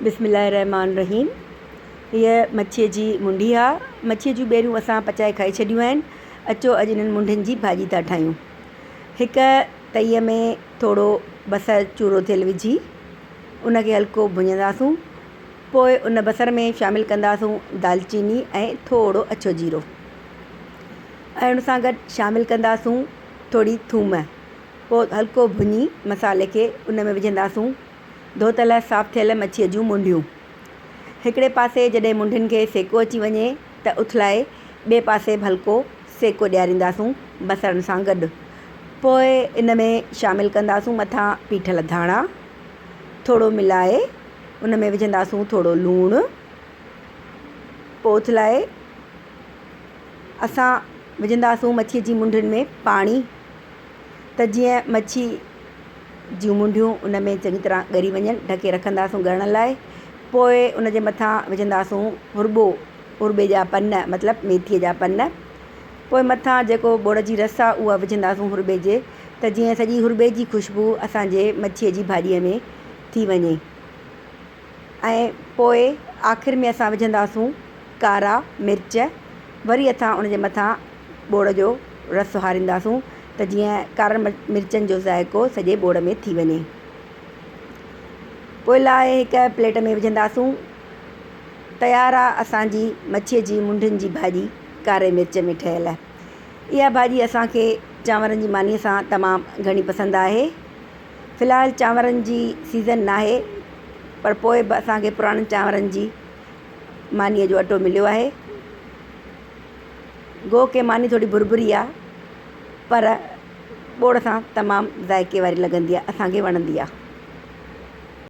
बिस्मिल्लाहिर्रहमानिर्रहीम। हीअ मच्छीअ जी मुंडी आहे। मच्छीअ जूं ॿेरियूं असां पचाए खाई छॾियूं आहिनि। अचो अॼु इन्हनि मुंडियुनि जी भाॼी था ठाहियूं। हिकु तईअ में थोरो बसरु चूरो थियल विझी उनखे हल्को भुञंदासूं। पोइ उन बसर में शामिलु कंदासूं दालचीनी ऐं थोरो अछो जीरो ऐं उन सां गॾु शामिलु कंदासूं थोरी थूम। पोइ हल्को भुञी मसाले खे उन में विझंदासूं धोतल साफ़ु थियल मच्छीअ जूं मुंडियूं। हिकिड़े पासे जॾहिं मुंडियुनि खे सेको अची वञे त उथलाए ॿिए पासे बि हल्को सेको ॾियारींदासूं बसरनि सां गॾु। पोइ इन में शामिलु कंदासूं मथां पीठल धाणा, थोरो मिलाए उन में विझंदासूं थोरो लूणु। पोइ उथलाए असां विझंदासूं मच्छीअ जी मुंडियुनि में पाणी त जीअं मच्छी जूं मुंडियूं उन में चङी तरह ॻरी वञनि। ढके रखंदासूं ॻरण लाइ। पोइ उन जे मथां विझंदासूं हुरॿे जा पन, मतिलबु मेथीअ जा पन। पोइ मथां जेको ॿोड़ जी रस आहे उहा विझंदासूं हुरॿे जे, त जीअं सॼी हुरॿे जी ख़ुशबू असांजे मच्छीअ जी भाॼीअ में थी वञे। ऐं पोइ आख़िर में असां विझंदासूं कारा मिर्च। वरी असां उन जे मथां ॿोड़ जो रस हारींदासूं त जीअं कारनि मिर्चनि जो ज़ाइको सॼे ॿोड़ में थी वञे। पोइ लाहे हिकु प्लेट में विझंदासूं। तयारु आहे असांजी मच्छीअ जी मुंडियुनि जी भाॼी कारे मिर्च में ठहियल। इहा भाॼी असांखे चांवरनि जी मानीअ सां तमामु घणी पसंदि आहे। फ़िलहालु चांवरनि जी सीज़न न आहे, पर पोइ बि असांखे पुराणनि चांवरनि जी मानीअ जो अटो मिलियो आहे। गो के मानी थोरी बुरबुरी आहे, पर ॿोड़ सां तमामु ज़ाइके वारी लॻंदी आहे, असांखे वणंदी आहे।